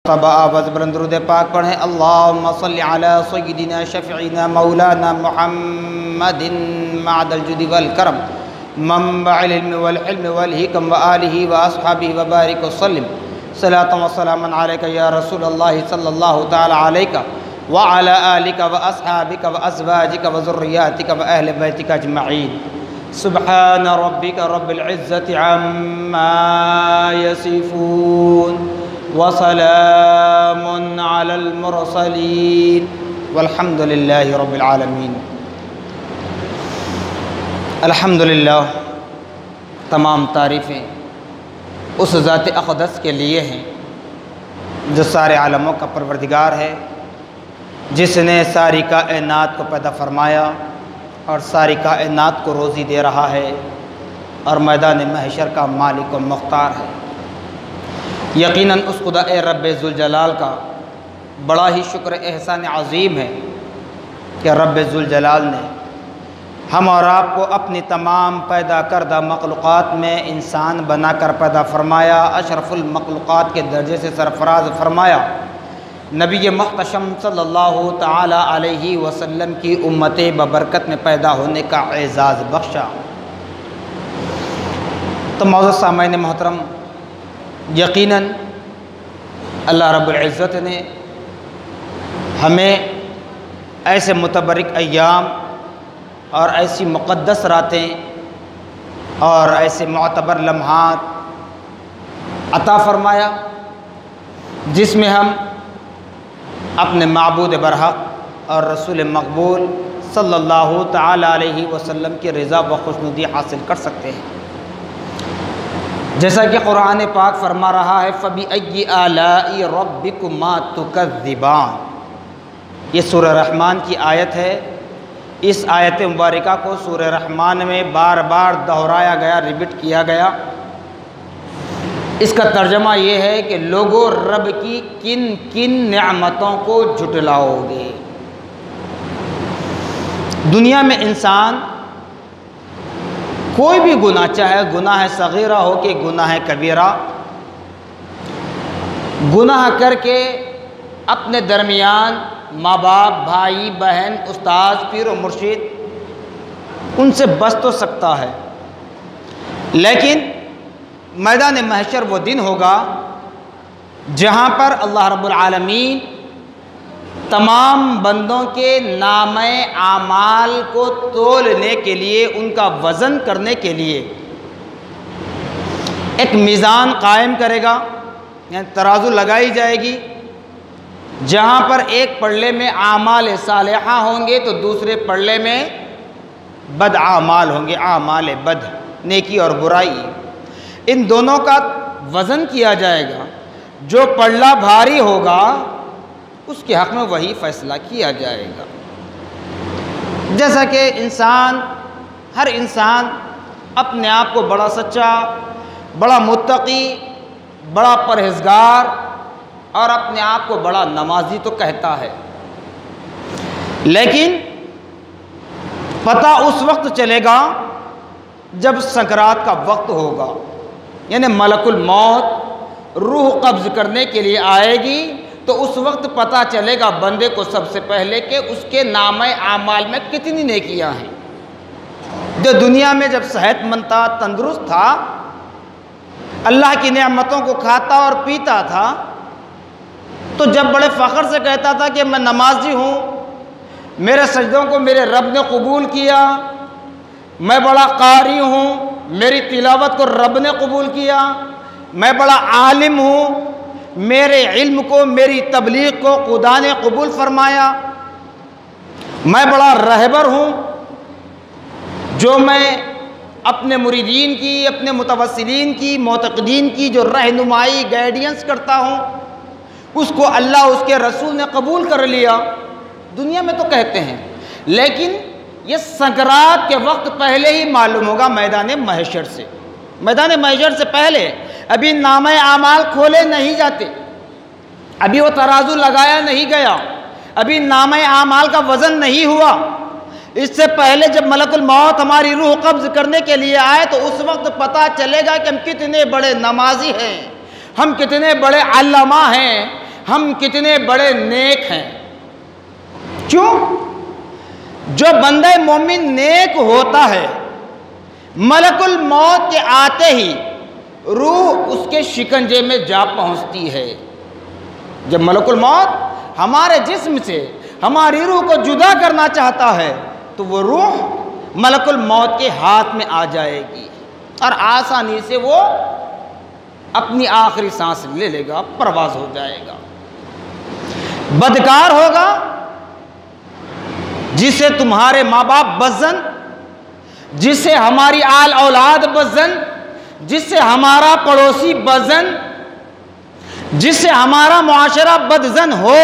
آواز بلند درود پاک پڑھیں۔ اللہم صلی علی سیدنا شفیعنا مولانا محمد معد الجود والکرم منبع العلم والحلم والحکم وآلہ واصحابہ وبارک وسلم صلاۃ و سلاما علیک یا رسول اللہ صلی اللہ تعالی علیک وعلی آلک واصحابک وازواجک وذریاتک واہل بیتک اجمعین۔ سبحان ربک رب العزت عما یصفون وسلام علی المرسلین والحمد للہ رب العالمین۔ الحمدللہ، تمام تعریفیں اس ذات اقدس کے لیے ہیں جو سارے عالموں کا پروردگار ہے، جس نے ساری کائنات کو پیدا فرمایا اور ساری کائنات کو روزی دے رہا ہے اور میدان محشر کا مالک و مختار ہے۔ یقیناً اس خدا رب ذوالجلال کا بڑا ہی شکر احسان عظیم ہے کہ رب ذوالجلال نے ہم اور آپ کو اپنی تمام پیدا کردہ مخلوقات میں انسان بنا کر پیدا فرمایا، اشرف المخلوقات کے درجے سے سرفراز فرمایا، نبی محتشم صلی اللہ تعالی علیہ وسلم کی امت ببرکت میں پیدا ہونے کا اعزاز بخشا۔ تو معزز سامعین محترم، یقیناً اللہ رب العزت نے ہمیں ایسے متبرک ایام اور ایسی مقدس راتیں اور ایسے معتبر لمحات عطا فرمایا جس میں ہم اپنے معبود برحق اور رسول مقبول صلی اللہ تعالی علیہ وسلم کی رضا و خوشنودی حاصل کر سکتے ہیں۔ جیسا کہ قرآن پاک فرما رہا ہے فَبِأَيِّ آلَاءِ رَبِّكُمَا تُكَذِّبَانِ، یہ سورہ رحمان کی آیت ہے۔ اس آیت مبارکہ کو سورہ رحمان میں بار بار دہرایا گیا، ریپیٹ کیا گیا۔ اس کا ترجمہ یہ ہے کہ لوگوں رب کی کن کن نعمتوں کو جھٹلاؤ گے۔ دنیا میں انسان کوئی بھی گناہ، چاہے گناہ صغیرہ ہو کہ گناہ کبیرہ، گناہ کر کے اپنے درمیان ماں باپ، بھائی بہن، استاد، پیر و مرشد ان سے بچ تو سکتا ہے، لیکن میدان محشر وہ دن ہوگا جہاں پر اللہ رب العالمین تمام بندوں کے نامہ اعمال کو تولنے کے لیے، ان کا وزن کرنے کے لیے ایک میزان قائم کرے گا، یعنی ترازو لگائی جائے گی، جہاں پر ایک پلڑے میں اعمال صالحہ ہوں گے تو دوسرے پلڑے میں بد اعمال ہوں گے، اعمال بد، نیکی اور برائی۔ ان دونوں کا وزن کیا جائے گا، جو پلڑا بھاری ہوگا اس کے حق میں وہی فیصلہ کیا جائے گا۔ جیسا کہ ہر انسان اپنے آپ کو بڑا سچا، بڑا متقی، بڑا پرہیزگار اور اپنے آپ کو بڑا نمازی تو کہتا ہے، لیکن پتہ اس وقت چلے گا جب سکرات کا وقت ہوگا، یعنی ملک الموت روح قبض کرنے کے لیے آئے گی، تو اس وقت پتہ چلے گا بندے کو سب سے پہلے کہ اس کے نامہ اعمال میں کتنی نیکیاں ہیں۔ جو دنیا میں جب صحت مند تھا، تندرست تھا، اللہ کی نعمتوں کو کھاتا اور پیتا تھا، تو جب بڑے فخر سے کہتا تھا کہ میں نمازی ہوں، میرے سجدوں کو میرے رب نے قبول کیا، میں بڑا قاری ہوں، میری تلاوت کو رب نے قبول کیا، میں بڑا عالم ہوں، میرے علم کو، میری تبلیغ کو خدا نے قبول فرمایا، میں بڑا رہبر ہوں، جو میں اپنے مریدین کی، اپنے متوسلین کی، معتقدین کی جو رہنمائی، گائیڈنس کرتا ہوں، اس کو اللہ، اس کے رسول نے قبول کر لیا، دنیا میں تو کہتے ہیں، لیکن یہ سکرات کے وقت پہلے ہی معلوم ہوگا میدان محشر سے۔ میدان محشر سے پہلے ابھی نامہ اعمال کھولے نہیں جاتے، ابھی وہ ترازو لگایا نہیں گیا، ابھی نامہ اعمال کا وزن نہیں ہوا۔ اس سے پہلے جب ملک الموت ہماری روح قبض کرنے کے لیے آئے تو اس وقت پتہ چلے گا کہ ہم کتنے بڑے نمازی ہیں، ہم کتنے بڑے علامہ ہیں، ہم کتنے بڑے نیک ہیں۔ کیوں؟ جو بندہ مومن نیک ہوتا ہے، ملک الموت کے آتے ہی روح اس کے شکنجے میں جا پہنچتی ہے۔ جب ملک الموت ہمارے جسم سے ہماری روح کو جدا کرنا چاہتا ہے تو وہ روح ملک الموت کے ہاتھ میں آ جائے گی اور آسانی سے وہ اپنی آخری سانس لے لے گا، پرواز ہو جائے گا۔ بدکار ہوگا جسے تمہارے ماں باپ بدزن، جس سے ہماری آل اولاد بدزن، جس سے ہمارا پڑوسی بدزن، جس سے ہمارا معاشرہ بدزن ہو،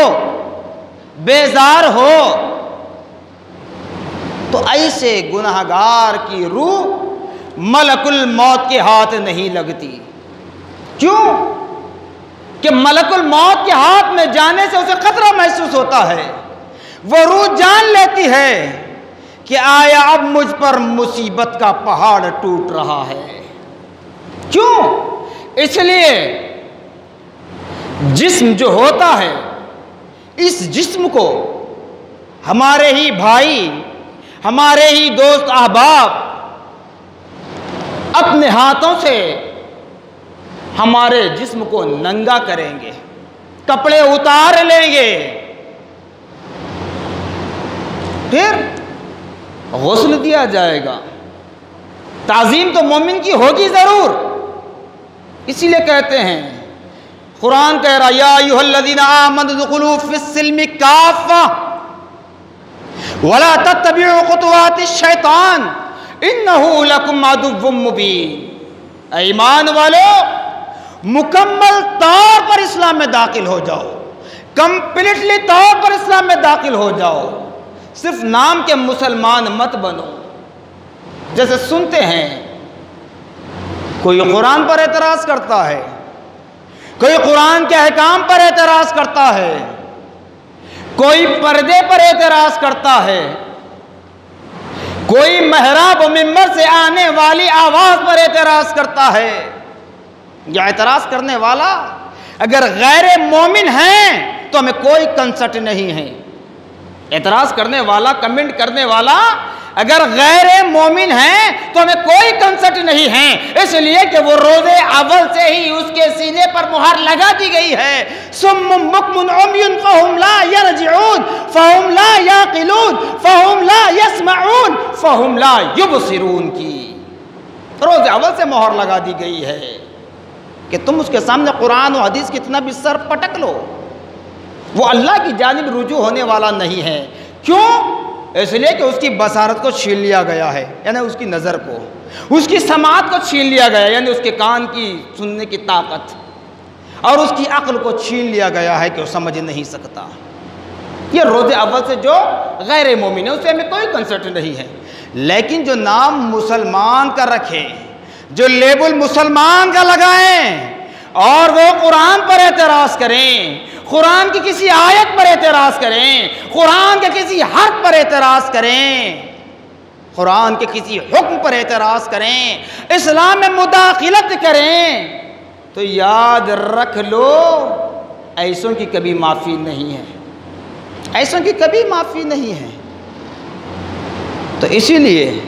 بیزار ہو، تو ایسے گناہگار کی روح ملک الموت کے ہاتھ نہیں لگتی۔ کیوں؟ کہ ملک الموت کے ہاتھ میں جانے سے اسے خطرہ محسوس ہوتا ہے۔ وہ روح جان لیتی ہے کہ آیا اب مجھ پر مصیبت کا پہاڑ ٹوٹ رہا ہے۔ کیوں؟ اس لیے جسم جو ہوتا ہے، اس جسم کو ہمارے ہی بھائی، ہمارے ہی دوست احباب اپنے ہاتھوں سے ہمارے جسم کو ننگا کریں گے، کپڑے اتار لیں گے، پھر غسل دیا جائے گا۔ تعظیم تو مومن کی ہوگی ضرور، اسی لیے کہتے ہیں، قرآن کہہ رہا یا ایھا الذین آمنوا ادخلوا فی السلم کافہ ولا تتبعوا خطوات الشیطان انہ لکم عدو مبین۔ اے ایمان والو، مکمل طور پر اسلام میں داخل ہو جاؤ، کمپلیٹلی طور پر اسلام میں داخل ہو جاؤ، صرف نام کے مسلمان مت بنو۔ جیسے سنتے ہیں کوئی قرآن پر اعتراض کرتا ہے، کوئی قرآن کے احکام پر اعتراض کرتا ہے، کوئی پردے پر اعتراض کرتا ہے، کوئی محراب و منبر سے آنے والی آواز پر اعتراض کرتا ہے۔ یہ اعتراض کرنے والا اگر غیر مومن ہیں تو ہمیں کوئی کنسرٹ نہیں ہے۔ اعتراض کرنے والا، کمنٹ کرنے والا اگر غیر مومن ہیں تو ہمیں کوئی کنسرٹ نہیں ہے، اس لیے کہ وہ روز اول سے ہی اس کے سینے پر مہر لگا دی گئی ہے، صم بکم عمی فہم لا یرجعون فہم لا یعقلون فہم لا یسمعون فہم لا یبصرون کی روز اول سے مہر لگا دی گئی ہے کہ تم اس کے سامنے قرآن و حدیث کتنا بھی سر پٹک لو، وہ اللہ کی جانب رجوع ہونے والا نہیں ہے۔ کیوں؟ اس لیے کہ اس کی بصارت کو چھین لیا گیا ہے، یعنی اس کی نظر کو، اس کی سماعت کو چھین لیا گیا ہے، یعنی اس کے کان کی سننے کی طاقت، اور اس کی عقل کو چھین لیا گیا ہے کہ وہ سمجھ نہیں سکتا۔ یہ روز اول سے جو غیر مومن ہے اسے ہمیں کوئی کنسرٹ نہیں ہے، لیکن جو نام مسلمان کا رکھیں، جو لیبل مسلمان کا لگائیں اور وہ قرآن پر اعتراض کریں، قرآن کی کسی آیت پر اعتراض کریں، قرآن کے کسی حرف پر اعتراض کریں، قرآن کے کسی حکم پر اعتراض کریں، اسلام میں مداخلت کریں، تو یاد رکھ لو ایسوں کی کبھی معافی نہیں ہے، ایسوں کی کبھی معافی نہیں ہے۔ تو اسی لیے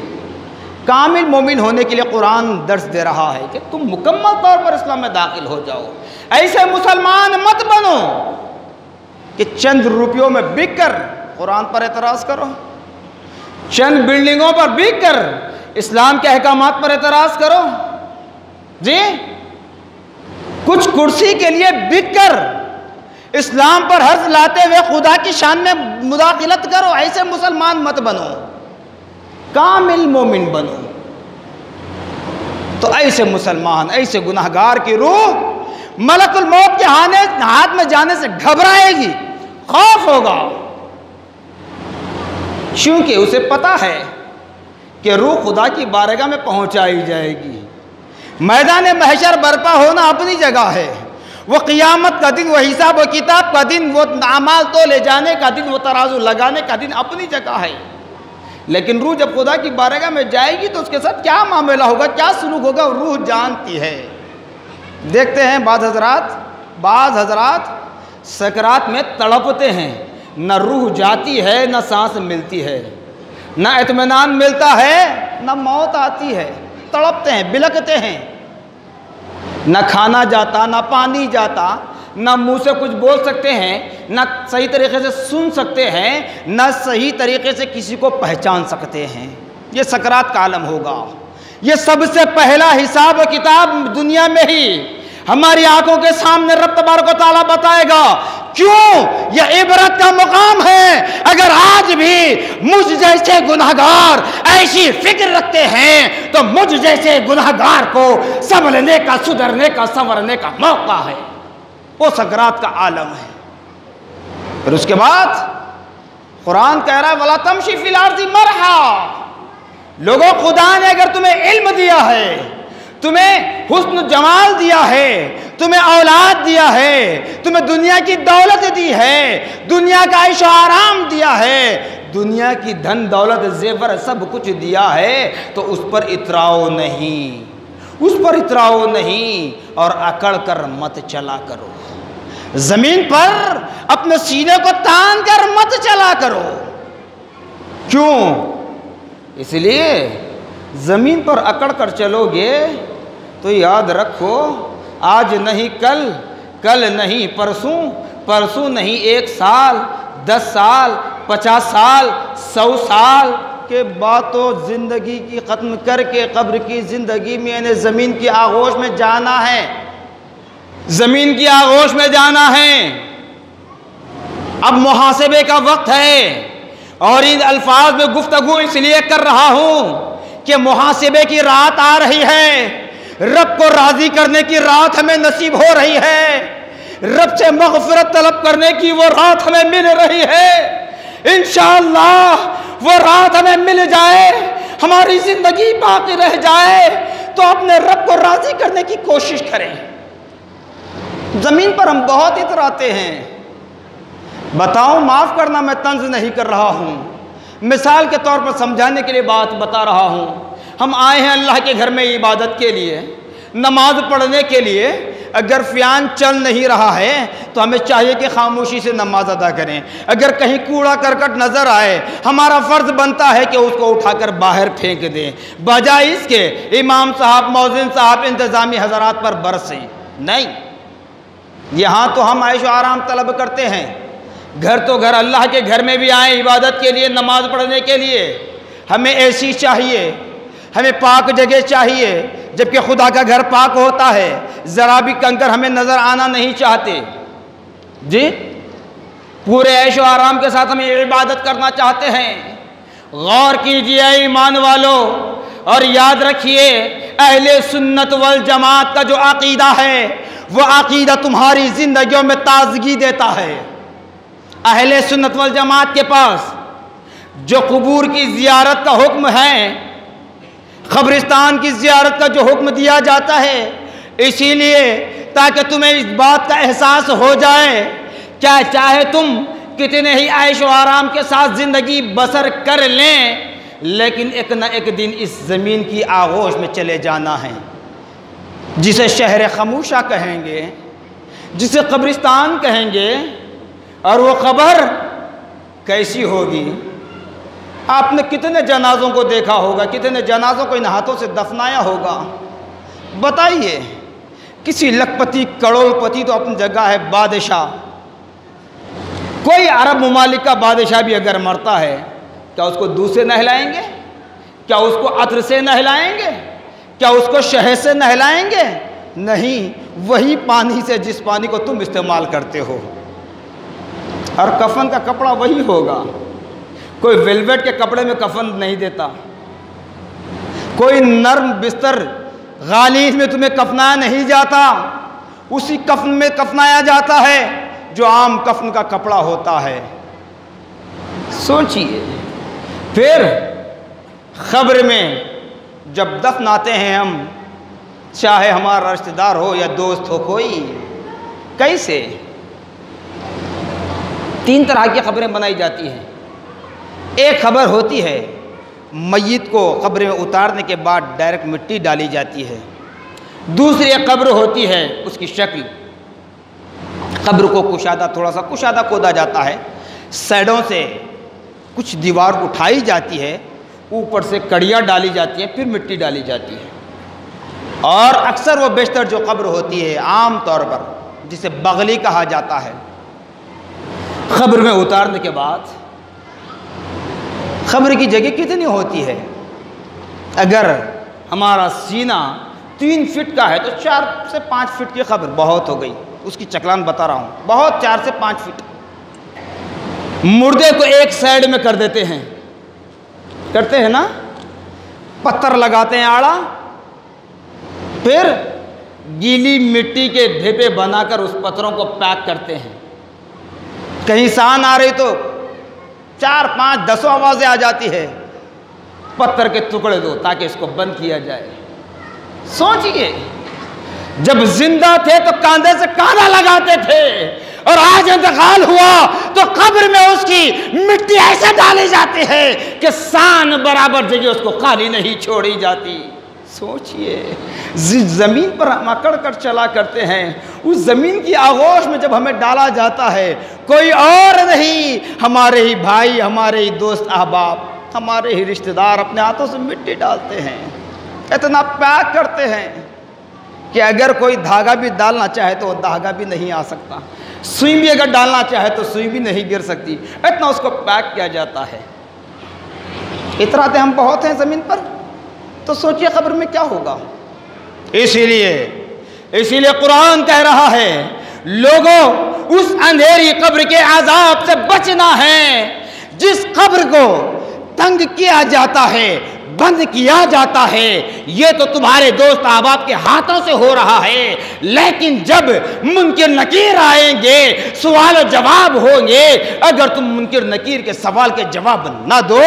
کامل مومن ہونے کے لیے قرآن درس دے رہا ہے کہ تم مکمل طور پر اسلام میں داخل ہو جاؤ۔ ایسے مسلمان مت بنو کہ چند روپیوں میں بک کر قرآن پر اعتراض کرو، چند بلڈنگوں پر بک کر اسلام کے احکامات پر اعتراض کرو، جی کچھ کرسی کے لیے بک کر اسلام پر حرف لاتے ہوئے خدا کی شان میں مداخلت کرو۔ ایسے مسلمان مت بنو، کامل مومن بنو۔ تو ایسے مسلمان، ایسے گناہگار کی روح ملک الموت کے ہاتھ میں جانے سے گھبرائے گی، خوف ہوگا، چونکہ اسے پتا ہے کہ روح خدا کی بارگاہ میں پہنچائی جائے گی۔ میدان محشر برپا ہونا اپنی جگہ ہے، وہ قیامت کا دن، وہ حساب و کتاب کا دن، وہ اعمال تولے جانے کا دن، وہ ترازو لگانے کا دن اپنی جگہ ہے، لیکن روح جب خدا کی بارگاہ میں جائے گی تو اس کے ساتھ کیا معاملہ ہوگا، کیا سلوک ہوگا، روح جانتی ہے۔ دیکھتے ہیں بعض حضرات سکرات میں تڑپتے ہیں، نہ روح جاتی ہے نہ سانس ملتی ہے، نہ اطمینان ملتا ہے نہ موت آتی ہے، تڑپتے ہیں، بلکتے ہیں، نہ کھانا جاتا نہ پانی جاتا، نہ منہ سے کچھ بول سکتے ہیں، نہ صحیح طریقے سے سن سکتے ہیں، نہ صحیح طریقے سے کسی کو پہچان سکتے ہیں۔ یہ سکرات کا عالم ہوگا۔ یہ سب سے پہلا حساب و کتاب دنیا میں ہی ہماری آنکھوں کے سامنے رب تبارک و تعالیٰ بتائے گا۔ کیوں؟ یہ عبرت کا مقام ہے۔ اگر آج بھی مجھ جیسے گناہگار ایسی فکر رکھتے ہیں تو مجھ جیسے گناہگار کو سنبھلنے کا، سدھرنے کا، سنورنے کا موقع ہے۔ وہ سکرات کا عالم ہے۔ پھر اس کے بعد قرآن کہہ رہا ہے وَلَا تَمْشِ فِي الْأَرْضِ مَرْحًا۔ لوگوں، خدا نے اگر تمہیں علم دیا ہے، تمہیں حسن جمال دیا ہے، تمہیں اولاد دیا ہے، تمہیں دنیا کی دولت دی ہے، دنیا کا عیش و آرام دیا ہے، دنیا کی دھن دولت زیور سب کچھ دیا ہے، تو اس پر اتراؤ نہیں، اس پر اتراؤ نہیں اور اکڑ کر مت چلا کرو۔ زمین پر اپنے سینے کو تان کر مت چلا کرو۔ کیوں؟ اس لیے زمین پر اکڑ کر چلو گے تو یاد رکھو، آج نہیں کل، کل نہیں پرسوں، پرسوں نہیں 1 سال، 10 سال، 50 سال، 100 سال کے بعد تو زندگی کی ختم کر کے قبر کی زندگی میں یعنی زمین کی آغوش میں جانا ہے، زمین کی آغوش میں جانا ہے۔ اب محاسبے کا وقت ہے، اور ان الفاظ میں گفتگو اس لیے کر رہا ہوں کہ محاسبے کی رات آ رہی ہے، رب کو راضی کرنے کی رات ہمیں نصیب ہو رہی ہے، رب سے مغفرت طلب کرنے کی وہ رات ہمیں مل رہی ہے۔ انشاءاللہ وہ رات ہمیں مل جائے، ہماری زندگی باقی رہ جائے تو اپنے رب کو راضی کرنے کی کوشش کریں۔ زمین پر ہم بہت اتراتے ہیں، بتاؤں، معاف کرنا میں طنز نہیں کر رہا ہوں، مثال کے طور پر سمجھانے کے لیے بات بتا رہا ہوں۔ ہم آئے ہیں اللہ کے گھر میں عبادت کے لیے، نماز پڑھنے کے لیے، اگر فیان چل نہیں رہا ہے تو ہمیں چاہیے کہ خاموشی سے نماز ادا کریں۔ اگر کہیں کوڑا کرکٹ نظر آئے ہمارا فرض بنتا ہے کہ اس کو اٹھا کر باہر پھینک دیں، بجائے اس کے امام صاحب، مؤذن صاحب، انتظامی حضرات پر برسیں۔ نہیں، یہاں تو ہم عیش و آرام طلب کرتے ہیں، گھر تو گھر، اللہ کے گھر میں بھی آئیں عبادت کے لیے، نماز پڑھنے کے لیے۔ ہمیں اے سی چاہیے، ہمیں پاک جگہ چاہیے، جبکہ خدا کا گھر پاک ہوتا ہے، ذرا بھی کنکر ہمیں نظر آنا نہیں چاہتے۔ جی، پورے عیش و آرام کے ساتھ ہم عبادت کرنا چاہتے ہیں۔ غور کیجئے ایمان والو، اور یاد رکھیے اہل سنت والجماعت کا جو عقیدہ ہے وہ عقیدہ تمہاری زندگیوں میں تازگی دیتا ہے۔ اہل سنت والجماعت کے پاس جو قبور کی زیارت کا حکم ہے، قبرستان کی زیارت کا جو حکم دیا جاتا ہے، اسی لیے تاکہ تمہیں اس بات کا احساس ہو جائے، کیا چاہے تم کتنے ہی عیش و آرام کے ساتھ زندگی بسر کر لیں، لیکن ایک نہ ایک دن اس زمین کی آغوش میں چلے جانا ہے، جسے شہر خاموشہ کہیں گے، جسے قبرستان کہیں گے۔ اور وہ قبر کیسی ہوگی؟ آپ نے کتنے جنازوں کو دیکھا ہوگا، کتنے جنازوں کو ان ہاتھوں سے دفنایا ہوگا؟ بتائیے، کسی لکھپتی کروڑ پتی تو اپنی جگہ ہے بادشاہ، کوئی عرب ممالک کا بادشاہ بھی اگر مرتا ہے، کیا اس کو دودھ سے نہلائیں گے؟ کیا اس کو عطر سے نہلائیں گے؟ کیا اس کو شہد سے نہلائیں گے؟ نہیں، وہی پانی سے جس پانی کو تم استعمال کرتے ہو، اور کفن کا کپڑا وہی ہوگا۔ کوئی ویلویٹ کے کپڑے میں کفن نہیں دیتا، کوئی نرم بستر غالیظ میں تمہیں کفنایا نہیں جاتا، اسی کفن میں کفنایا جاتا ہے جو عام کفن کا کپڑا ہوتا ہے۔ سوچئے، پھر قبر میں جب دفناتے ہیں ہم، چاہے ہمارا رشتہ دار ہو یا دوست ہو کوئی، کیسے؟ 3 طرح کی قبریں بنائی جاتی ہیں۔ ایک قبر ہوتی ہے میت کو قبر میں اتارنے کے بعد ڈائریکٹ مٹی ڈالی جاتی ہے۔ دوسری ایک قبر ہوتی ہے، اس کی شکل قبر کو کشادہ، تھوڑا سا کشادہ کھودا جاتا ہے، سائڈوں سے کچھ دیوار اٹھائی جاتی ہے، اوپر سے کڑیاں ڈالی جاتی ہیں، پھر مٹی ڈالی جاتی ہے، اور اکثر و بیشتر جو قبر ہوتی ہے عام طور پر جسے بغلی کہا جاتا ہے، قبر میں اتارنے کے بعد قبر کی جگہ کتنی ہوتی ہے؟ اگر ہمارا سینہ 3 فٹ کا ہے تو 4 سے 5 فٹ کی قبر بہت ہو گئی، اس کی چکلان بتا رہا ہوں، بہت 4 سے 5 فٹ۔ مردے کو ایک سائڈ میں کر دیتے ہیں، کرتے ہیں نا، پتھر لگاتے ہیں آڑا، پھر گیلی مٹی کے ڈھیپے بنا کر اس پتھروں کو پیک کرتے ہیں۔ کہیں سان آ رہی تو 4 5 10 آوازیں آ جاتی ہے، پتھر کے ٹکڑے دو تاکہ اس کو بند کیا جائے۔ سوچئے جب زندہ تھے تو کاندھے سے کاندھا لگاتے تھے، اور آج انتقال ہوا تو قبر میں اس کی مٹی ایسے ڈالی جاتی ہے کہ سان برابر جگہ اس کو خالی نہیں چھوڑی جاتی۔ سوچئے زمین پر ہم اکڑ کر چلا کرتے ہیں، اس زمین کی آغوش میں جب ہمیں ڈالا جاتا ہے، کوئی اور نہیں، ہمارے ہی بھائی، ہمارے ہی دوست احباب، ہمارے ہی رشتہ دار اپنے ہاتھوں سے مٹی ڈالتے ہیں، اتنا پیک کرتے ہیں کہ اگر کوئی دھاگا بھی ڈالنا چاہے تو وہ دھاگا بھی نہیں آ سکتا، سوئی بھی اگر ڈالنا چاہے تو سوئی بھی نہیں گر سکتی، اتنا اس کو پیک کیا جاتا ہے۔ اتراتے ہم بہت ہیں زمین پر، تو سوچئے قبر میں کیا ہوگا۔ اسی لیے قرآن کہہ رہا ہے لوگوں اس اندھیری قبر کے عذاب سے بچنا ہے۔ جس قبر کو تنگ کیا جاتا ہے، بند کیا جاتا ہے، یہ تو تمہارے دوست احباب کے ہاتھوں سے ہو رہا ہے، لیکن جب منکر نکیر آئیں گے، سوال و جواب ہوں گے، اگر تم منکر نکیر کے سوال کے جواب نہ دو،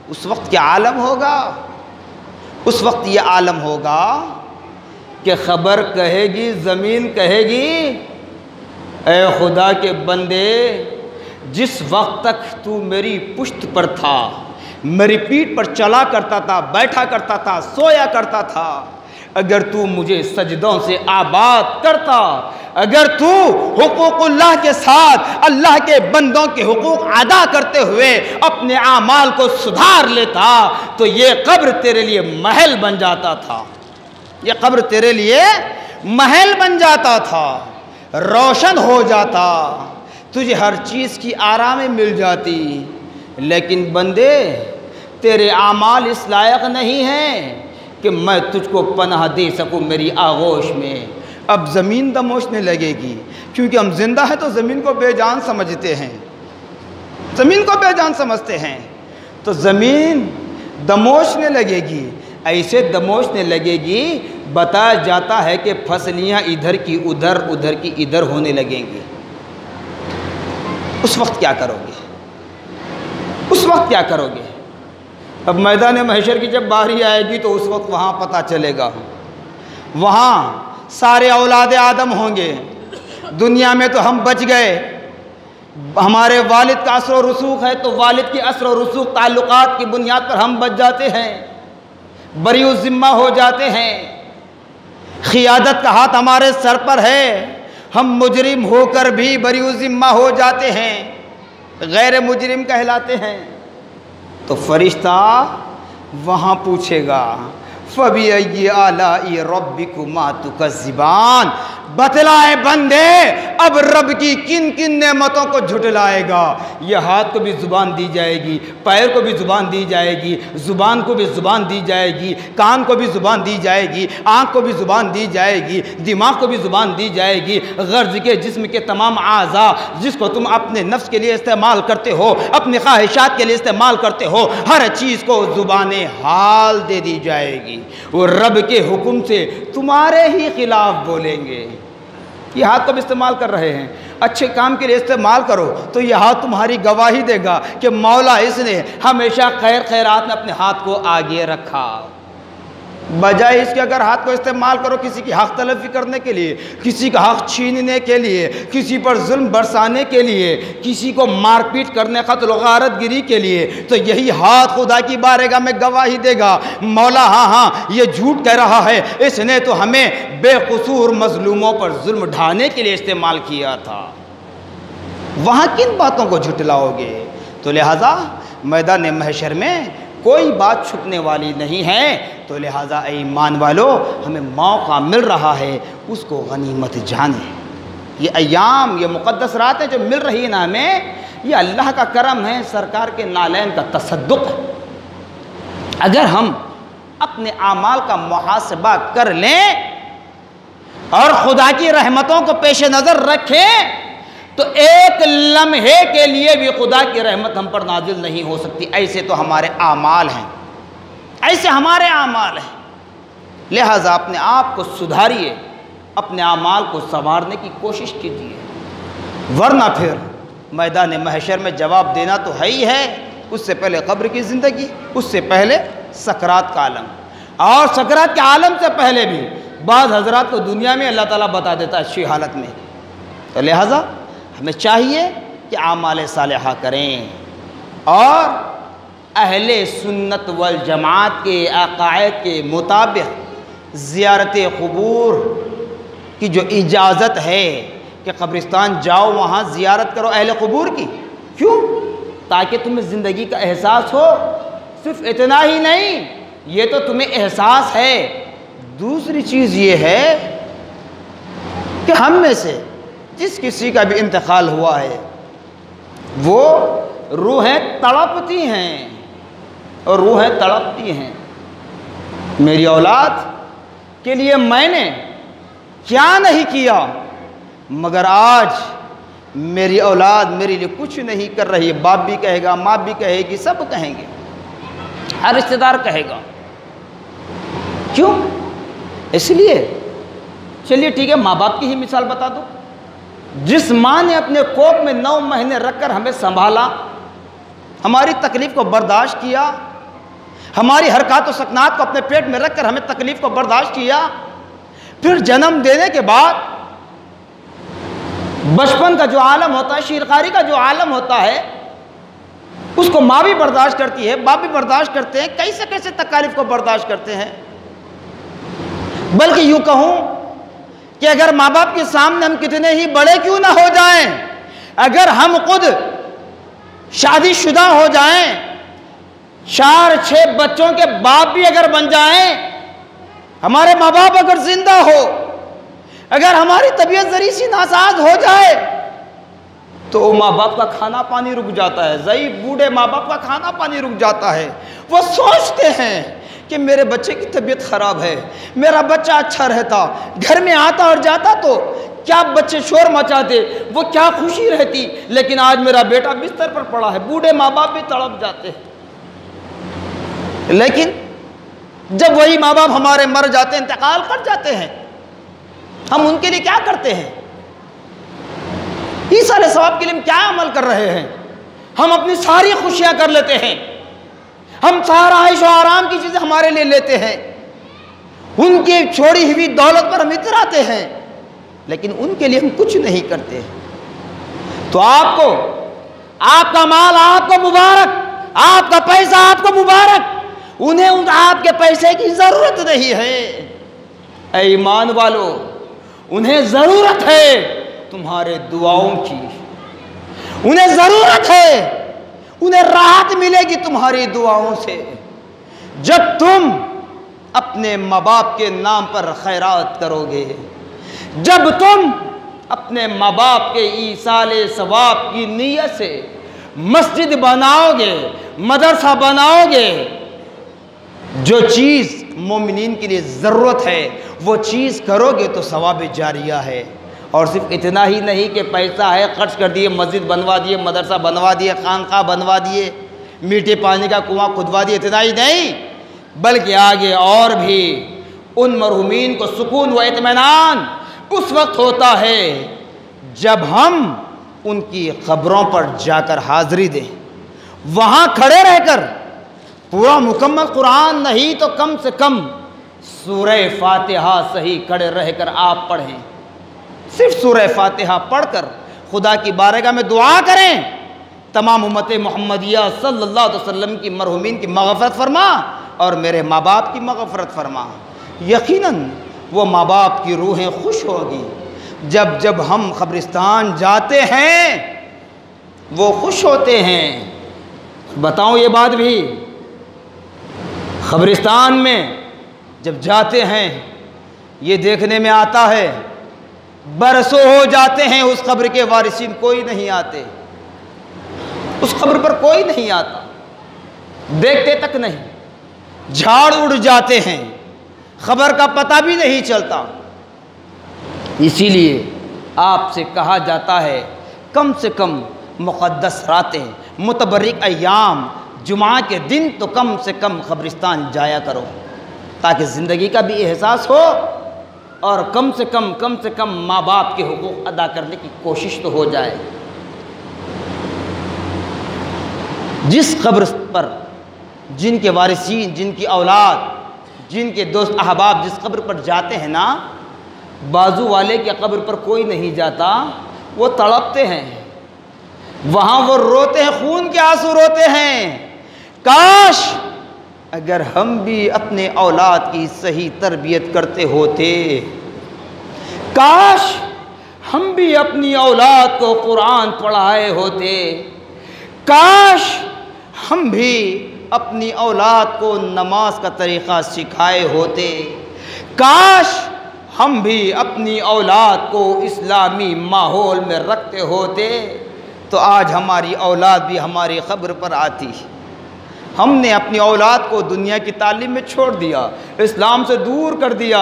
اس وقت کیا عالم ہوگا؟ اس وقت یہ عالم ہوگا کہ خبر کہے گی، زمین کہے گی، اے خدا کے بندے، جس وقت تک تو میری پشت پر تھا، میری پیٹھ پر چلا کرتا تھا، بیٹھا کرتا تھا، سویا کرتا تھا، اگر تو مجھے سجدوں سے آباد کرتا، اگر تو حقوق اللہ کے ساتھ اللہ کے بندوں کے حقوق ادا کرتے ہوئے اپنے اعمال کو سدھار لیتا، تو یہ قبر تیرے لیے محل بن جاتا تھا، یہ قبر تیرے لیے محل بن جاتا تھا، روشن ہو جاتا، تجھے ہر چیز کی آرامیں مل جاتی۔ لیکن بندے، تیرے اعمال اس لائق نہیں ہیں کہ میں تجھ کو پناہ دے سکوں میری آغوش میں۔ اب زمین دموشنے لگے گی، کیونکہ ہم زندہ ہیں تو زمین کو بے جان سمجھتے ہیں، زمین کو بے جان سمجھتے ہیں، تو زمین دموشنے لگے گی، ایسے دموشنے لگے گی، بتایا جاتا ہے کہ فصلیاں ادھر کی ادھر، ادھر کی ادھر ہونے لگیں گی۔ اس وقت کیا کرو گے؟ اس وقت کیا کرو گے؟ اب میدان محشر کی جب باری آئے گی تو اس وقت وہاں پتہ چلے گا، وہاں سارے اولاد آدم ہوں گے۔ دنیا میں تو ہم بچ گئے، ہمارے والد کا اثر و رسوخ ہے تو والد کے اثر و رسوخ تعلقات کی بنیاد پر ہم بچ جاتے ہیں، بری الذمہ ہو جاتے ہیں، قیادت کا ہاتھ ہمارے سر پر ہے، ہم مجرم ہو کر بھی بری الذمہ ہو جاتے ہیں، غیر مجرم کہلاتے ہیں۔ تو فرشتہ وہاں پوچھے گا فَبِأَيِّ آلَاءِ رَبِّكُمَا تُكَذِّبَانِ، بتلائے بندے اب رب کی کن کن نعمتوں کو جھٹلائے گا۔ یہ ہاتھ کو بھی زبان دی جائے گی، پیر کو بھی زبان دی جائے گی، زبان کو بھی زبان دی جائے گی، کان کو بھی زبان دی جائے گی، آنکھ کو بھی زبان دی جائے گی، دماغ کو بھی زبان دی جائے گی، غرض کے جسم کے تمام اعضاء جس کو تم اپنے نفس کے لیے استعمال کرتے ہو، اپنی خواہشات کے لیے استعمال کرتے ہو، ہر چیز کو زبان حال دے دی جائے گی۔ وہ رب کے حکم سے تمہارے ہی خلاف بولیں گے۔ یہ ہاتھ کو بھی استعمال کر رہے ہیں، اچھے کام کے لیے استعمال کرو تو یہ ہاتھ تمہاری گواہی دے گا کہ مولا اس نے ہمیشہ خیر خیرات میں اپنے ہاتھ کو آگے رکھا۔ بجائے اس کے اگر ہاتھ کو استعمال کرو کسی کی حق تلفی کرنے کے لیے، کسی کا حق چھیننے کے لیے، کسی پر ظلم برسانے کے لیے، کسی کو مار پیٹ کرنے، قتل و غارت گری کے لیے، تو یہی ہاتھ خدا کی بارگاہ میں گواہی دے گا، مولا ہاں یہ جھوٹ کہہ رہا ہے، اس نے تو ہمیں بے قصور مظلوموں پر ظلم ڈھانے کے لیے استعمال کیا تھا۔ وہاں کن باتوں کو جھٹلاؤ گے؟ تو لہٰذا میدان محشر میں کوئی بات چھپنے والی نہیں ہے، تو لہٰذا اے ایمان والو ہمیں موقع مل رہا ہے، اس کو غنیمت جانیں۔ یہ ایام، یہ مقدس راتیں جو مل رہی ہیں نا ہمیں، یہ اللہ کا کرم ہے، سرکار کے نالین کا تصدق ہے۔ اگر ہم اپنے اعمال کا محاسبہ کر لیں اور خدا کی رحمتوں کو پیش نظر رکھیں تو ایک لمحے کے لیے بھی خدا کی رحمت ہم پر نازل نہیں ہو سکتی۔ ایسے تو ہمارے اعمال ہیں، ایسے ہمارے اعمال ہیں۔ لہٰذا اپنے آپ کو سدھاریے، اپنے اعمال کو سنوارنے کی کوشش کیجیے، ورنہ پھر میدان محشر میں جواب دینا تو ہے ہی ہے۔ اس سے پہلے قبر کی زندگی، اس سے پہلے سکرات کا عالم، اور سکرات کے عالم سے پہلے بھی بعض حضرات کو دنیا میں اللہ تعالیٰ بتا دیتا ہے اچھی حالت میں۔ تو لہٰذا ہمیں چاہیے کہ اعمال صالحہ کریں اور اہل سنت والجماعت کے عقائد کے مطابق زیارت قبور کی جو اجازت ہے کہ قبرستان جاؤ، وہاں زیارت کرو اہل قبور کی، کیوں؟ تاکہ تمہیں زندگی کا احساس ہو۔ صرف اتنا ہی نہیں، یہ تو تمہیں احساس ہے، دوسری چیز یہ ہے کہ ہم میں سے جس کسی کا بھی انتقال ہوا ہے وہ روحیں تڑپتی ہیں، اور روحیں تڑپتی ہیں، میری اولاد کے لیے میں نے کیا نہیں کیا، مگر آج میری اولاد میرے لیے کچھ نہیں کر رہی ہے۔ باپ بھی کہے گا، ماں بھی کہے گی، سب کہیں گے، ہر رشتہ دار کہے گا۔ کیوں؟ اس لیے چلیے ٹھیک ہے، ماں باپ کی ہی مثال بتا دو۔ جس ماں نے اپنے کوکھ میں 9 مہینے رکھ کر ہمیں سنبھالا، ہماری تکلیف کو برداشت کیا، ہماری حرکات و سکنات کو اپنے پیٹ میں رکھ کر ہمیں تکلیف کو برداشت کیا، پھر جنم دینے کے بعد بچپن کا جو عالم ہوتا ہے، شیرخواری کا جو عالم ہوتا ہے، اس کو ماں بھی برداشت کرتی ہے، باپ بھی برداشت کرتے ہیں، کیسے کیسے تکالیف کو برداشت کرتے ہیں۔ بلکہ یوں کہوں کہ اگر ماں باپ کے سامنے ہم کتنے ہی بڑے کیوں نہ ہو جائیں، اگر ہم خود شادی شدہ ہو جائیں، 4-6 بچوں کے باپ بھی اگر بن جائیں، ہمارے ماں باپ اگر زندہ ہو، اگر ہماری طبیعت ذرا سی ناساز ہو جائے تو ماں باپ کا کھانا پانی رک جاتا ہے، ضعیف بوڑھے ماں باپ کا کھانا پانی رک جاتا ہے۔ وہ سوچتے ہیں کہ میرے بچے کی طبیعت خراب ہے، میرا بچہ اچھا رہتا، گھر میں آتا اور جاتا تو کیا بچے شور مچاتے، وہ کیا خوشی رہتی، لیکن آج میرا بیٹا بستر پر پڑا ہے۔ بوڑھے ماں باپ بھی تڑپ جاتے ہیں، لیکن جب وہی ماں باپ ہمارے مر جاتے ہیں، انتقال کر جاتے ہیں، ہم ان کے لیے کیا کرتے ہیں؟ اس سارے ثواب کے لیے ہم کیا عمل کر رہے ہیں؟ ہم اپنی ساری خوشیاں کر لیتے ہیں، ہم سارا عیش و آرام کی چیزیں ہمارے لیے لیتے ہیں، ان کی چھوڑی ہوئی دولت پر ہم اتراتے ہیں، لیکن ان کے لیے ہم کچھ نہیں کرتے۔ تو آپ کو، آپ کا مال آپ کو مبارک، آپ کا پیسہ آپ کو مبارک، انہیں آپ کے پیسے کی ضرورت نہیں ہے۔ اے ایمان والو، انہیں ضرورت ہے تمہارے دعاؤں کی، انہیں ضرورت ہے، انہیں راحت ملے گی تمہاری دعاؤں سے جب تم اپنے ماں باپ کے نام پر خیرات کرو گے، جب تم اپنے ماں باپ کے ایصال ثواب کی نیت سے مسجد بناؤ گے، مدرسہ بناؤ گے۔ جو چیز مومنین کے لیے ضرورت ہے وہ چیز کرو گے تو ثواب جاریہ ہے۔ اور صرف اتنا ہی نہیں کہ پیسہ ہے خرچ کر دیے، مسجد بنوا دیے، مدرسہ بنوا دیے، خانقاہ بنوا دیے، میٹھے پانی کا کنواں کھدوا دیے، اتنا ہی نہیں بلکہ آگے اور بھی ان مرحومین کو سکون و اطمینان اس وقت ہوتا ہے جب ہم ان کی قبروں پر جا کر حاضری دیں، وہاں کھڑے رہ کر پورا مکمل قرآن نہیں تو کم سے کم سورہ فاتحہ صحیح کھڑے رہ کر آپ پڑھیں، صرف سورہ فاتحہ پڑھ کر خدا کی بارگاہ میں دعا کریں، تمام امت محمدیہ صلی اللہ علیہ وسلم کی مرحومین کی مغفرت فرما اور میرے ماں باپ کی مغفرت فرما۔ یقیناً وہ ماں باپ کی روحیں خوش ہوگی۔ جب ہم قبرستان جاتے ہیں وہ خوش ہوتے ہیں۔ بتاؤں یہ بات بھی، قبرستان میں جب جاتے ہیں یہ دیکھنے میں آتا ہے، برسوں ہو جاتے ہیں اس قبر کے وارثین کوئی نہیں آتے، اس قبر پر کوئی نہیں آتا، دیکھتے تک نہیں، جھاڑ اڑ جاتے ہیں، خبر کا پتہ بھی نہیں چلتا۔ اسی لیے آپ سے کہا جاتا ہے کم سے کم مقدس راتیں، متبرک ایام، جمعہ کے دن تو کم سے کم قبرستان جایا کرو، تاکہ زندگی کا بھی احساس ہو اور کم سے کم ماں باپ کے حقوق ادا کرنے کی کوشش تو ہو جائے۔ جس قبر پر جن کے وارثین، جن کی اولاد، جن کے دوست احباب جس قبر پر جاتے ہیں نا، بازو والے کی قبر پر کوئی نہیں جاتا، وہ تڑپتے ہیں، وہاں وہ روتے ہیں، خون کے آنسو روتے ہیں، کاش اگر ہم بھی اپنے اولاد کی صحیح تربیت کرتے ہوتے، کاش ہم بھی اپنی اولاد کو قرآن پڑھائے ہوتے، کاش ہم بھی اپنی اولاد کو نماز کا طریقہ سکھائے ہوتے، کاش ہم بھی اپنی اولاد کو اسلامی ماحول میں رکھتے ہوتے، تو آج ہماری اولاد بھی ہماری قبر پر آتی۔ ہم نے اپنی اولاد کو دنیا کی تعلیم میں چھوڑ دیا، اسلام سے دور کر دیا،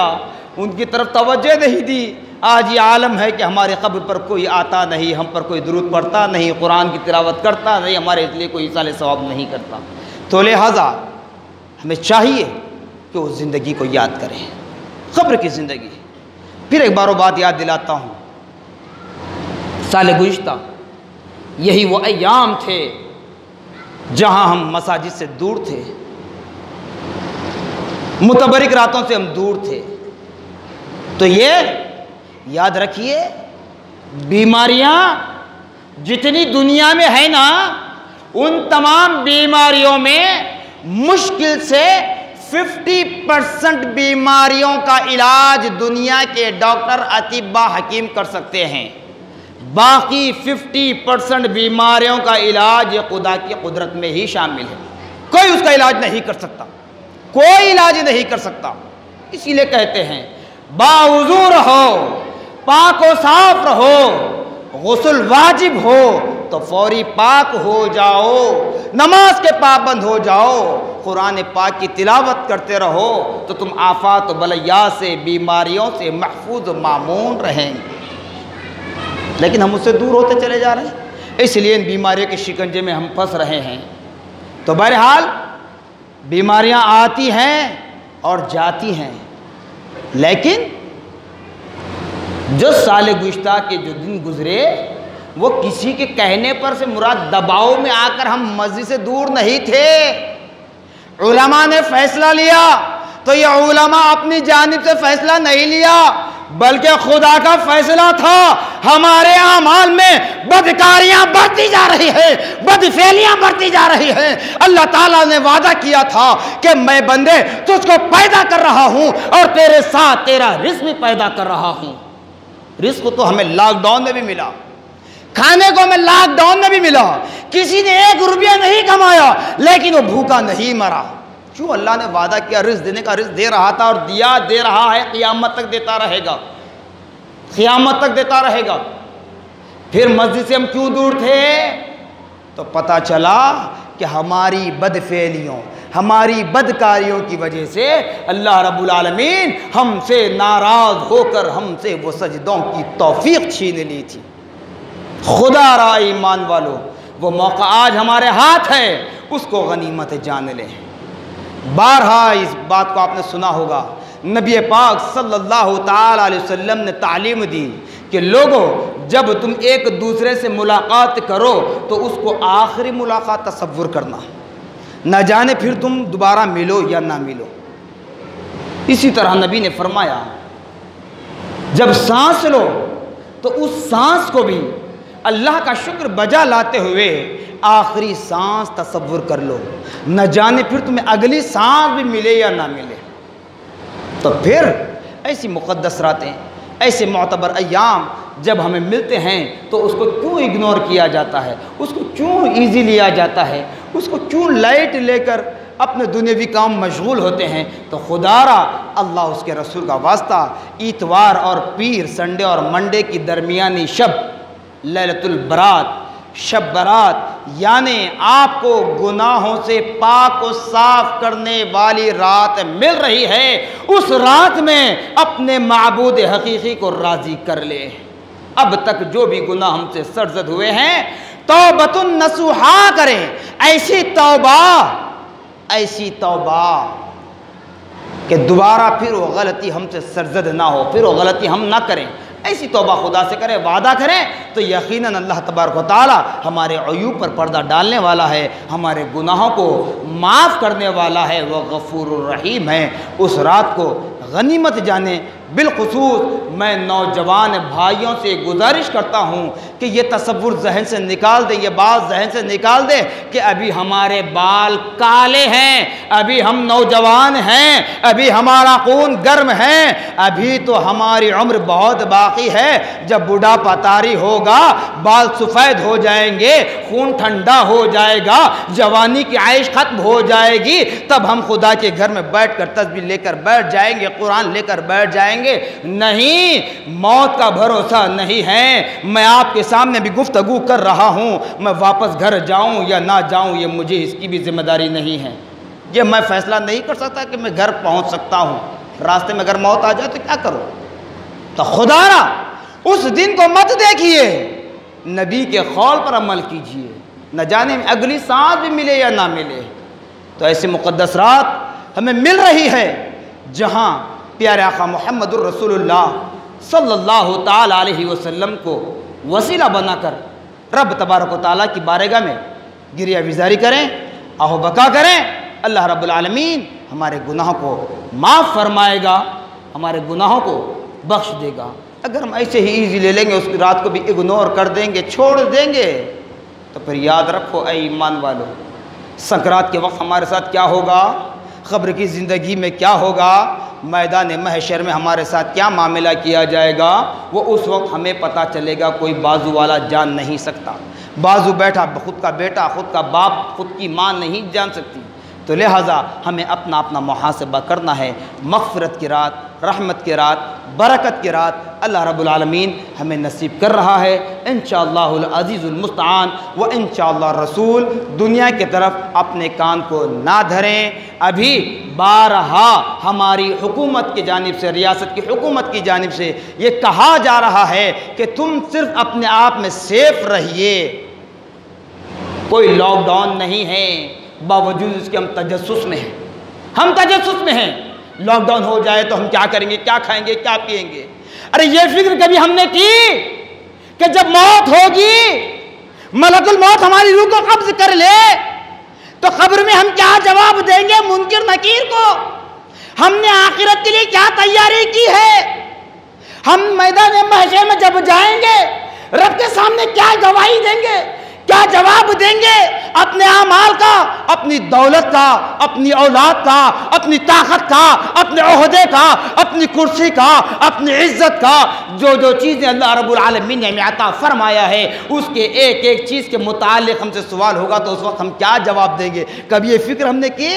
ان کی طرف توجہ نہیں دی۔ آج یہ عالم ہے کہ ہمارے قبر پر کوئی آتا نہیں، ہم پر کوئی درود پڑھتا نہیں، قرآن کی تلاوت کرتا نہیں، ہمارے لیے کوئی ایصال ثواب نہیں کرتا۔ تو لہٰذا ہمیں چاہیے کہ وہ زندگی کو یاد کریں، قبر کی زندگی۔ پھر ایک بار وہ بات یاد دلاتا ہوں، سال گزشتہ یہی وہ ایام تھے جہاں ہم مساجد سے دور تھے، متبرک راتوں سے ہم دور تھے۔ تو یہ یاد رکھیے، بیماریاں جتنی دنیا میں ہے نا، ان تمام بیماریوں میں مشکل سے 50% بیماریوں کا علاج دنیا کے ڈاکٹر، اطباء، حکیم کر سکتے ہیں، باقی 50% بیماریوں کا علاج خدا کی قدرت میں ہی شامل ہے، کوئی اس کا علاج نہیں کر سکتا، کوئی علاج نہیں کر سکتا۔ اسی لیے کہتے ہیں باوضو رہو، پاک و صاف رہو، غسل واجب ہو تو فوری پاک ہو جاؤ، نماز کے پابند ہو جاؤ، قرآن پاک کی تلاوت کرتے رہو تو تم آفات و بلیات سے، بیماریوں سے محفوظ و مامون رہیں گے۔ لیکن ہم اس سے دور ہوتے چلے جا رہے ہیں، اس لیے ان بیماریوں کے شکنجے میں ہم پھنس رہے ہیں۔ تو بہرحال بیماریاں آتی ہیں اور جاتی ہیں، لیکن جو سال گزشتہ کے جو دن گزرے وہ کسی کے کہنے پر سے مراد دباؤ میں آ کر ہم مسجد سے دور نہیں تھے، علماء نے فیصلہ لیا تو یہ علماء اپنی جانب سے فیصلہ نہیں لیا بلکہ خدا کا فیصلہ تھا۔ ہمارے اعمال میں بدکاریاں بڑھتی جا رہی ہیں، بدفعلیاں بڑھتی جا رہی ہیں۔ اللہ تعالیٰ نے وعدہ کیا تھا کہ میں بندے تجھ کو پیدا کر رہا ہوں اور تیرے ساتھ تیرا رزق بھی پیدا کر رہا ہوں۔ رزق تو ہمیں لاک ڈاؤن میں بھی ملا، کھانے کو ہمیں لاک ڈاؤن میں بھی ملا، کسی نے 1 روپیہ نہیں کمایا لیکن وہ بھوکا نہیں مرا۔ کیوں؟ اللہ نے وعدہ کیا، رزق دینے کا رزق دے رہا تھا اور دیا، دے رہا ہے، قیامت تک دیتا رہے گا، قیامت تک دیتا رہے گا۔ پھر مسجد سے ہم کیوں دور تھے؟ تو پتہ چلا کہ ہماری بدفعلیوں، ہماری بدکاریوں کی وجہ سے اللہ رب العالمین ہم سے ناراض ہو کر ہم سے وہ سجدوں کی توفیق چھین لی تھی۔ خدا را ایمان والو، وہ موقع آج ہمارے ہاتھ ہے، اس کو غنیمت جان لیں۔ بارہا اس بات کو آپ نے سنا ہوگا، نبی پاک صلی اللہ تعالی علیہ وسلم نے تعلیم دی کہ لوگوں جب تم ایک دوسرے سے ملاقات کرو تو اس کو آخری ملاقات تصور کرنا، نہ جانے پھر تم دوبارہ ملو یا نہ ملو۔ اسی طرح نبی نے فرمایا جب سانس لو تو اس سانس کو بھی اللہ کا شکر بجا لاتے ہوئے آخری سانس تصور کر لو، نہ جانے پھر تمہیں اگلی سانس بھی ملے یا نہ ملے۔ تو پھر ایسی مقدس راتیں، ایسے معتبر ایام جب ہمیں ملتے ہیں تو اس کو کیوں اگنور کیا جاتا ہے، اس کو کیوں ایزی لیا جاتا ہے، اس کو کیوں لائٹ لے کر اپنے دنیاوی کام مشغول ہوتے ہیں؟ تو خدا را اللہ اس کے رسول کا واسطہ اتوار اور پیر، سنڈے اور منڈے کی درمیانی شب، لیلۃ البرات، شب برات، یعنی آپ کو گناہوں سے پاک و صاف کرنے والی رات مل رہی ہے، اس رات میں اپنے معبود حقیقی کو راضی کر لے۔ اب تک جو بھی گناہ ہم سے سرزد ہوئے ہیں توبۃ نصوحا کریں، ایسی توبہ کہ دوبارہ پھر وہ غلطی ہم سے سرزد نہ ہو، پھر وہ غلطی ہم نہ کریں۔ ایسی توبہ خدا سے کریں، وعدہ کریں تو یقیناً اللہ تبارک و تعالی ہمارے عیوب پر پردہ ڈالنے والا ہے، ہمارے گناہوں کو معاف کرنے والا ہے، وہ غفور الرحیم ہے۔ اس رات کو غنیمت جانیں۔ بالخصوص میں نوجوان بھائیوں سے گزارش کرتا ہوں کہ یہ تصور ذہن سے نکال دیں، یہ بات ذہن سے نکال دیں کہ ابھی ہمارے بال کالے ہیں، ابھی ہم نوجوان ہیں، ابھی ہمارا خون گرم ہے، ابھی تو ہماری عمر بہت باقی ہے۔ جب بڑھاپا طاری ہوگا، بال سفید ہو جائیں گے، خون ٹھنڈا ہو جائے گا، جوانی کی عائش ختم ہو جائے گی، تب ہم خدا کے گھر میں بیٹھ کر تسبیح لے کر بیٹھ جائیں گے، قرآن لے کر بیٹھ جائیں گے۔ نہیں، موت کا بھروسہ نہیں ہے۔ میں آپ کے سامنے بھی گفتگو کر رہا ہوں، میں واپس گھر جاؤں یا نہ جاؤں یہ مجھے اس کی بھی ذمہ داری نہیں ہے۔ یہ میں فیصلہ نہیں کر سکتا کہ میں گھر پہنچ سکتا ہوں، راستے میں اگر موت آ جائے تو کیا کروں؟ تو خدا را اس دن کو مت دیکھیے، نبی کے قول پر عمل کیجئے، نہ جانے میں اگلی سانس بھی ملے یا نہ ملے۔ تو ایسی مقدس رات ہمیں مل رہی ہے جہاں پیارے آقا محمد الرسول اللہ صلی اللہ تعالیٰ علیہ وسلم کو وسیلہ بنا کر رب تبارک و تعالیٰ کی بارگاہ میں گریہ بیزاری کریں، آہ و بکا کریں۔ اللہ رب العالمین ہمارے گناہوں کو معاف فرمائے گا، ہمارے گناہوں کو بخش دے گا۔ اگر ہم ایسے ہی ایزی لے لیں گے، اس کی رات کو بھی اگنور کر دیں گے، چھوڑ دیں گے، تو پھر یاد رکھو اے ایمان والو، سکرات کے وقت ہمارے ساتھ کیا ہوگا، قبر کی زندگی میں کیا ہوگا، میدان محشر میں ہمارے ساتھ کیا معاملہ کیا جائے گا، وہ اس وقت ہمیں پتہ چلے گا۔ کوئی بازو والا جان نہیں سکتا، بازو بیٹھا خود کا بیٹا، خود کا باپ، خود کی ماں نہیں جان سکتی۔ تو لہٰذا ہمیں اپنا محاسبہ کرنا ہے۔ مغفرت کی رات، رحمت کی رات، برکت کی رات اللہ رب العالمین ہمیں نصیب کر رہا ہے۔ انشاءاللہ العزیز المستعان و انشاءاللہ رسول دنیا کی طرف اپنے کان کو نہ دھریں۔ ابھی بارہا ہماری حکومت کی جانب سے، ریاست کی حکومت کی جانب سے یہ کہا جا رہا ہے کہ تم صرف اپنے آپ میں سیف رہیے، کوئی لاک ڈاؤن نہیں ہے، باوجود اس کے ہم تجسس میں ہیں، ہم تجسس میں ہیں۔ لاک ڈاؤن ہو جائے تو ہم کیا کریں گے، کیا کھائیں گے، کیا پئیں گے؟ ارے یہ فکر کبھی ہم نے کی کہ جب موت ہوگی، ملک الموت ہماری روح کو قبض کر لے تو قبر میں ہم کیا جواب دیں گے منکر نکیر کو؟ ہم نے آخرت کے لیے کیا تیاری کی ہے؟ ہم میدان محشر میں جب جائیں گے رب کے سامنے کیا گواہی دیں گے، کیا جواب دیں گے؟ اپنے اعمال کا، اپنی دولت کا، اپنی اولاد کا، اپنی طاقت کا، اپنے عہدے کا، اپنی کرسی کا، اپنی عزت کا، جو چیزیں اللہ رب العالمین نے ہمیں عطا فرمایا ہے اس کے ایک ایک چیز کے متعلق ہم سے سوال ہوگا تو اس وقت ہم کیا جواب دیں گے؟ کبھی یہ فکر ہم نے کی؟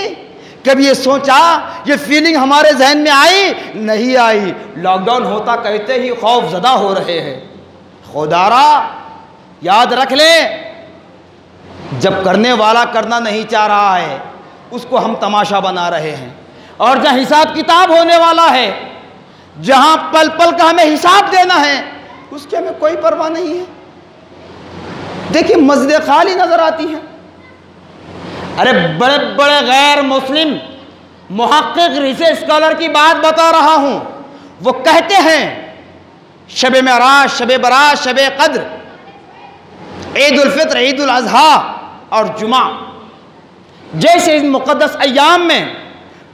کبھی یہ سوچا؟ یہ فیلنگ ہمارے ذہن میں آئی؟ نہیں آئی۔ لاک ڈاؤن ہوتا کہتے ہی خوف زدہ ہو رہے ہیں۔ خدا را یاد رکھ لیں، جب کرنے والا کرنا نہیں چاہ رہا ہے اس کو ہم تماشا بنا رہے ہیں، اور جہاں حساب کتاب ہونے والا ہے، جہاں پل پل کا ہمیں حساب دینا ہے، اس کی ہمیں کوئی پرواہ نہیں ہے۔ دیکھیں مسجدیں خالی نظر آتی ہیں۔ ارے بڑے بڑے غیر مسلم محقق ریسرچ اسکالر کی بات بتا رہا ہوں، وہ کہتے ہیں شب معراج، شب برات، شب قدر، عید الفطر، عید الاضحیٰ اور جمعہ جیسے ان مقدس ایام میں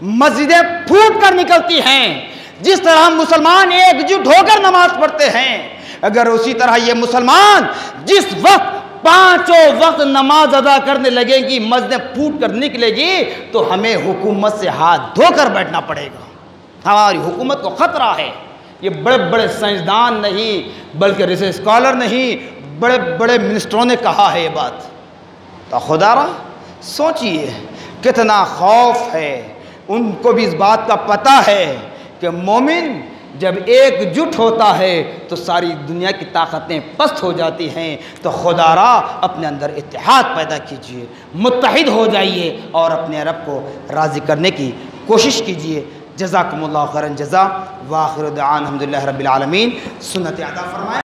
مسجدیں پھوٹ کر نکلتی ہیں، جس طرح ہم مسلمان ایک جٹ ہو کر نماز پڑھتے ہیں، اگر اسی طرح یہ مسلمان جس وقت 5 وقت نماز ادا کرنے لگیں گی، مسجدیں پھوٹ کر نکلے گی، تو ہمیں حکومت سے ہاتھ دھو کر بیٹھنا پڑے گا۔ ہماری حکومت کو خطرہ ہے۔ یہ بڑے بڑے سائنسدان نہیں بلکہ ریسرچ اسکالر نہیں، بڑے بڑے منسٹروں نے کہا ہے یہ بات۔ تو خدا را سوچئے کتنا خوف ہے، ان کو بھی اس بات کا پتہ ہے کہ مومن جب ایک جٹ ہوتا ہے تو ساری دنیا کی طاقتیں پست ہو جاتی ہیں۔ تو خدا را اپنے اندر اتحاد پیدا کیجئے، متحد ہو جائیے اور اپنے رب کو راضی کرنے کی کوشش کیجئے۔ جزاکم اللہ خیرا جزا، وآخر دعوانا الحمدللہ رب العالمین۔ سنت ادا فرمائیں۔